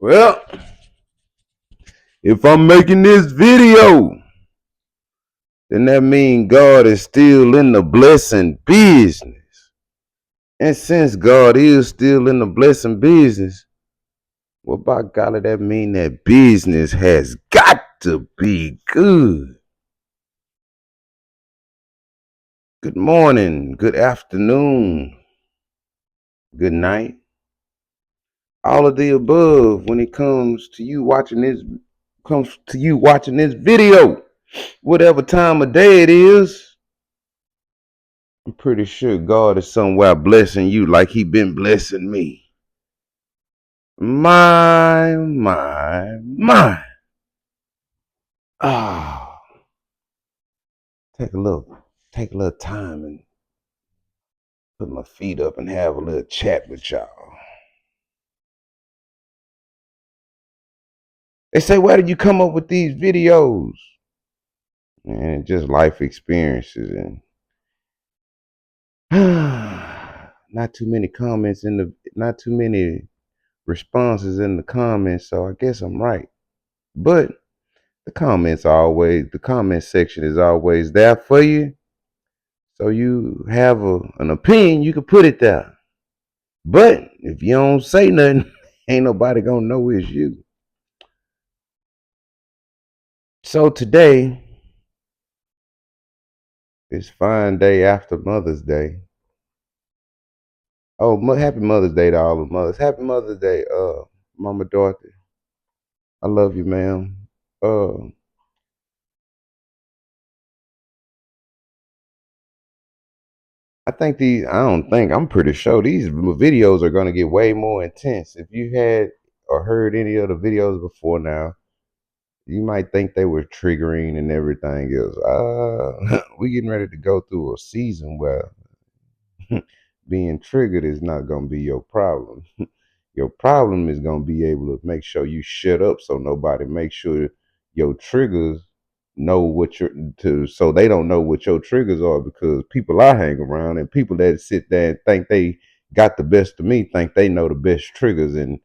Well, if I'm making this video, then that means God is still in the blessing business. And since God is still in the blessing business, well, by golly, that mean that business has got to be good. Good morning, good afternoon, good night. All of the above when it comes to you watching this video. Whatever time of day it is, I'm pretty sure God is somewhere blessing you like he been blessing me. My. Ah, take a little, take a little time and put my feet up and have a little chat with y'all. They say, where did you come up with these videos? Man, just life experiences and not too many comments not too many responses in the comments, so I guess I'm right. But the comment section is always there for you. So you have an opinion, you can put it there. But if you don't say nothing, ain't nobody gonna know it's you. So today is fine day after Mother's Day. Oh, happy Mother's Day to all the mothers. Happy Mother's Day, Mama Dorothy. I love you, ma'am. Uh, I'm pretty sure these videos are gonna get way more intense. If you had or heard any of the videos before now, you might think they were triggering and everything else. We getting ready to go through a season where being triggered is not gonna be your problem. Your problem is gonna be able to make sure you shut up so nobody make sure your triggers know so they don't know what your triggers are, because people I hang around and people that sit there and think they got the best of me think they know the best triggers, and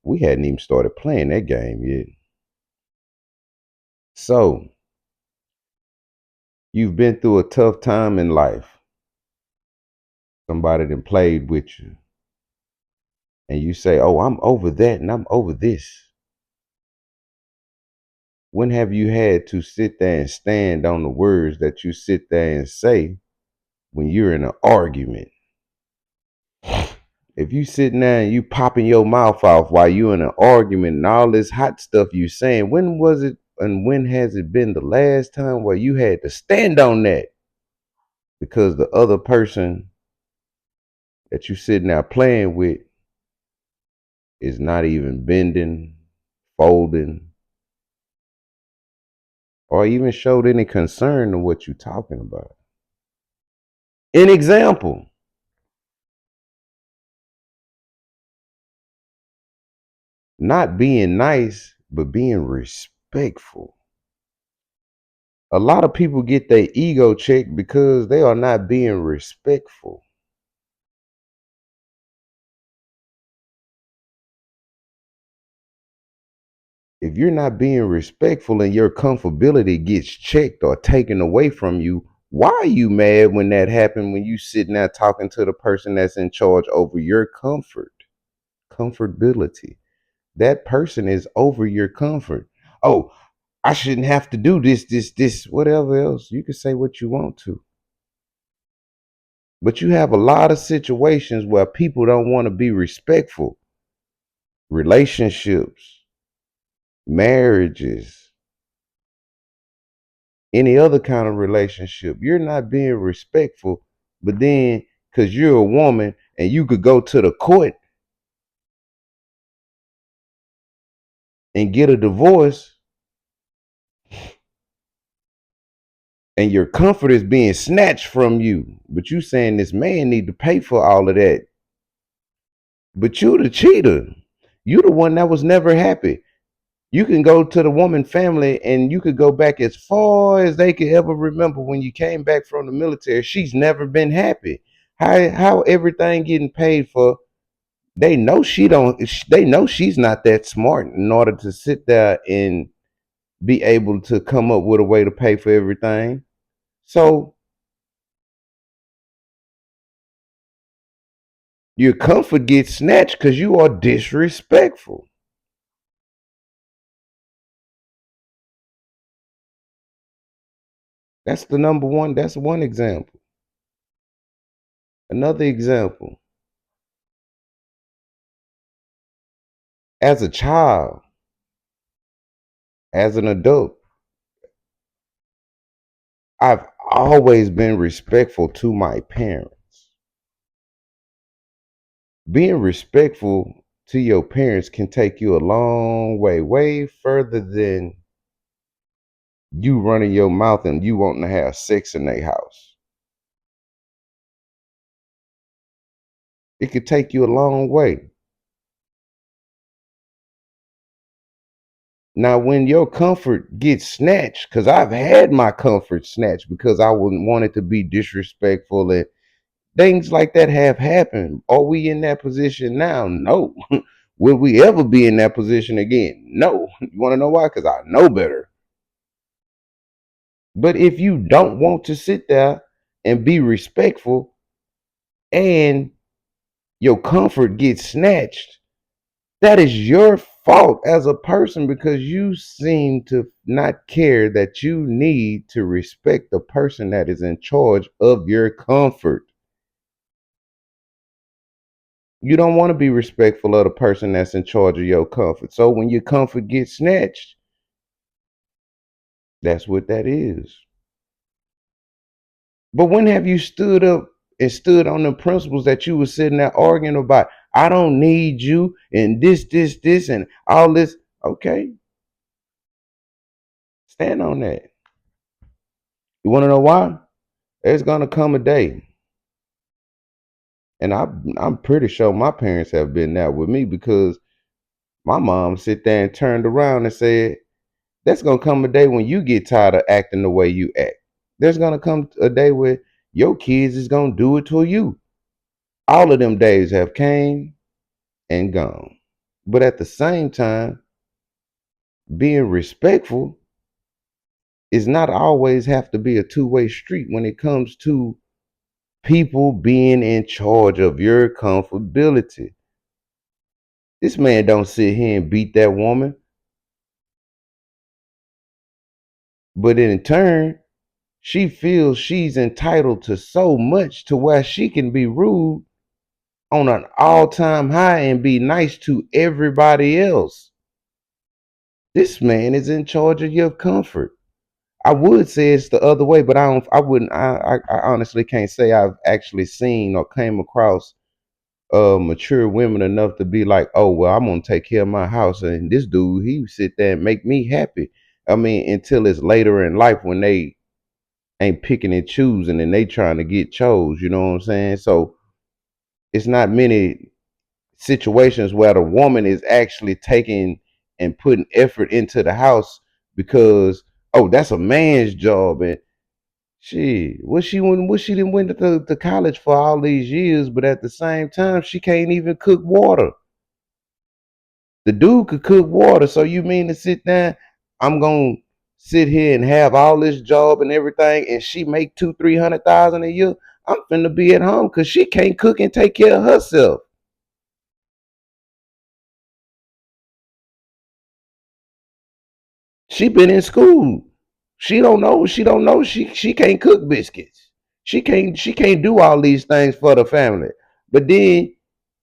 we hadn't even started playing that game yet. So you've been through a tough time in life. Somebody that played with you and you say, oh, I'm over that and I'm over this. When have you had to sit there and stand on the words that you sit there and say when you're in an argument? If you sitting there and you popping your mouth off while you in an argument and all this hot stuff you saying, when was it and when has it been the last time where you had to stand on that because the other person that you sitting there playing with is not even bending, folding, or even showed any concern to what you're talking about? An example, not being nice, but being respectful. A lot of people get their ego checked because they are not being respectful. If you're not being respectful and your comfortability gets checked or taken away from you, why are you mad when that happened, when you sitting there talking to the person that's in charge over your comfortability? That person is over your comfort. Oh, I shouldn't have to do this, whatever else. You can say what you want to. But you have a lot of situations where people don't want to be respectful. Relationships, marriages, any other kind of relationship. You're not being respectful, but then because you're a woman and you could go to the court and get a divorce and your comfort is being snatched from you, but you saying this man need to pay for all of that. But you the cheater. You the one that was never happy. You can go to the woman family and you could go back as far as they could ever remember when you came back from the military. She's never been happy. How everything getting paid for, They know she don't. They know she's not that smart in order to sit there and be able to come up with a way to pay for everything. So your comfort gets snatched because you are disrespectful. That's the number one. That's one example. Another example. As a child, as an adult, I've always been respectful to my parents. Being respectful to your parents can take you a long way, way further than you running your mouth and you wanting to have sex in their house. It could take you a long way. Now, when your comfort gets snatched, because I've had my comfort snatched because I wouldn't want it to be disrespectful and things like that have happened. Are we in that position now? No. Will we ever be in that position again? No. You want to know why? Because I know better. But if you don't want to sit there and be respectful and your comfort gets snatched, that is your fault as a person because you seem to not care that you need to respect the person that is in charge of your comfort. You don't want to be respectful of the person that's in charge of your comfort. So when your comfort gets snatched, that's what that is. But when have you stood up and stood on the principles that you were sitting there arguing about? I don't need you and this, and all this. Okay, stand on that. You want to know why? There's gonna come a day, and I'm pretty sure my parents have been there with me because my mom sit there and turned around and said, "There's gonna come a day when you get tired of acting the way you act. There's gonna come a day where your kids is gonna do it to you." All of them days have came and gone. But at the same time, being respectful is not always have to be a two-way street when it comes to people being in charge of your comfortability. This man don't sit here and beat that woman, but in turn, she feels she's entitled to so much to where she can be rude on an all-time high and be nice to everybody else. This man is in charge of your comfort. I would say it's the other way, but I don't. I wouldn't. I honestly can't say I've actually seen or came across mature women enough to be like, oh well, I'm gonna take care of my house, and this dude he sit there and make me happy. I mean, until it's later in life when they ain't picking and choosing and they trying to get chose. You know what I'm saying? So it's not many situations where the woman is actually taking and putting effort into the house because oh that's a man's job and she didn't went to college for all these years, but at the same time she can't even cook water. The dude could cook water, so you mean to sit there? I'm gonna sit here and have all this job and everything, and she make 200,000-300,000 a year. I'm finna be at home because she can't cook and take care of herself. She been in school. She don't know. She don't know. She can't cook biscuits. She can't do all these things for the family. But then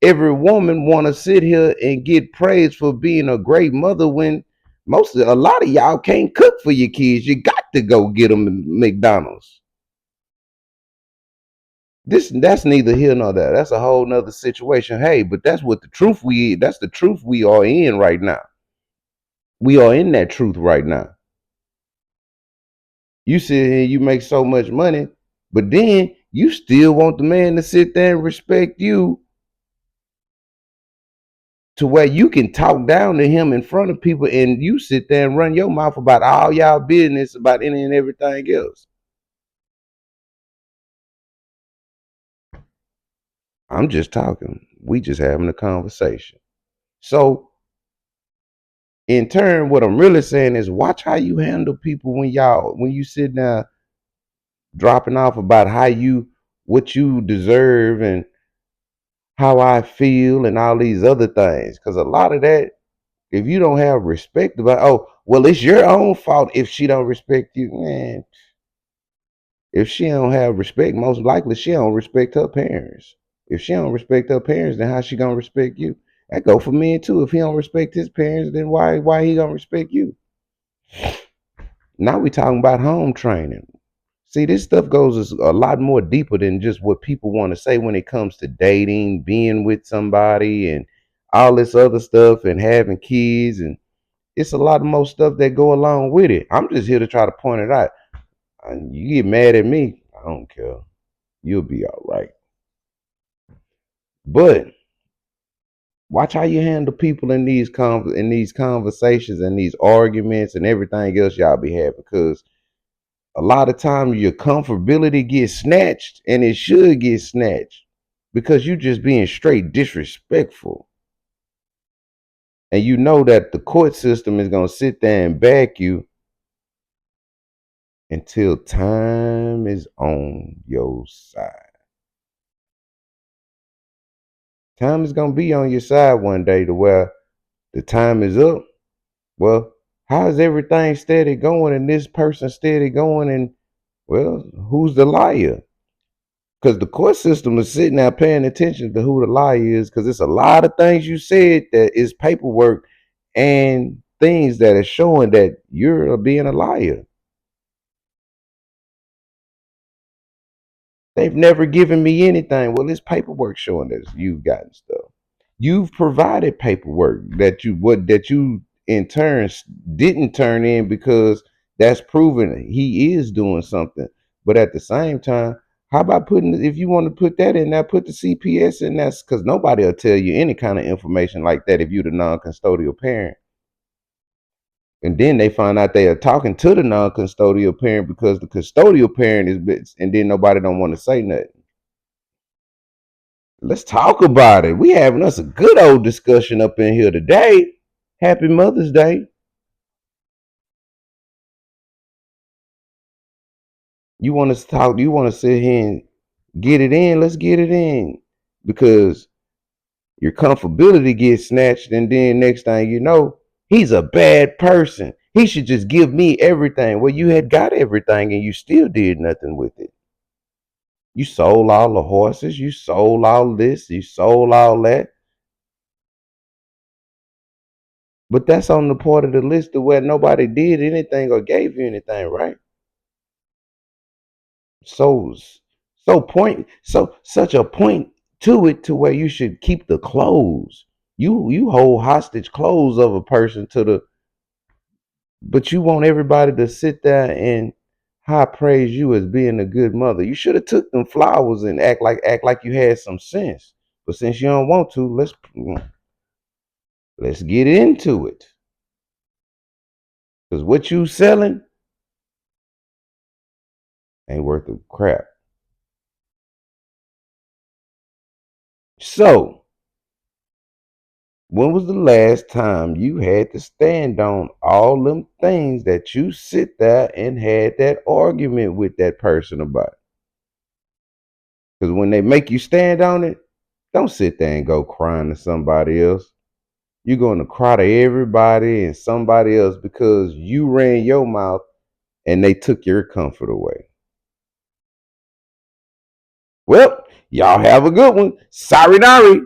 every woman want to sit here and get praised for being a great mother when a lot of y'all can't cook for your kids. You got to go get them McDonald's. That's neither here nor there. That's a whole nother situation. Hey, but that's the truth we are in right now. We are in that truth right now. You sit here, you make so much money, but then you still want the man to sit there and respect you to where you can talk down to him in front of people and you sit there and run your mouth about all y'all business about any and everything else. I'm just talking. We just having a conversation. So in turn, what I'm really saying is watch how you handle people when you sit down dropping off about what you deserve and how I feel and all these other things. Cause a lot of that, if you don't have respect about, oh, well, it's your own fault if she don't respect you. Man, if she don't have respect, most likely she don't respect her parents. If she don't respect her parents, then how she gonna respect you? That go for men too. If he don't respect his parents, then why he gonna respect you? Now we talking about home training. See, this stuff goes a lot more deeper than just what people want to say when it comes to dating, being with somebody, and all this other stuff, and having kids, and it's a lot more stuff that go along with it. I'm just here to try to point it out. And you get mad at me, I don't care. You'll be all right. But watch how you handle people in these conversations and these arguments and everything else y'all be having, because a lot of times your comfortability gets snatched, and it should get snatched because you just being straight disrespectful. And you know that the court system is going to sit there and back you until time is on your side. Time is going to be on your side one day to where the time is up. Well, how's everything steady going and this person steady going, and well, who's the liar? Because the court system is sitting there paying attention to who the liar is, because it's a lot of things you said that is paperwork and things that are showing that you're being a liar. They've never given me anything. Well, it's paperwork showing that you've gotten stuff. You've provided paperwork that you in turn didn't turn in, because that's proven he is doing something. But at the same time, how about if you want to put that in there, put the CPS in there, because nobody will tell you any kind of information like that if you're the non-custodial parent. And then they find out they are talking to the non-custodial parent because the custodial parent is bitch, and then nobody don't want to say nothing. Let's talk about it. We having us a good old discussion up in here today. Happy Mother's Day. You want us to talk, you want to sit here and get it in, let's get it in. Because your comfortability gets snatched, and then next thing you know, he's a bad person. He should just give me everything. Well, you had got everything and you still did nothing with it. You sold all the horses, you sold all this, you sold all that. But that's on the part of the list of where nobody did anything or gave you anything, right? So such a point to it to where you should keep the clothes. You hold hostage clothes of a person to the, but you want everybody to sit there and high praise you as being a good mother. You should have took them flowers and act like you had some sense. But since you don't want to, let's get into it. Cause what you selling ain't worth a crap. So, when was the last time you had to stand on all them things that you sit there and had that argument with that person about? Because when they make you stand on it, don't sit there and go crying to somebody else. You're going to cry to everybody and somebody else because you ran your mouth and they took your comfort away. Well, y'all have a good one. Sorry, Nari.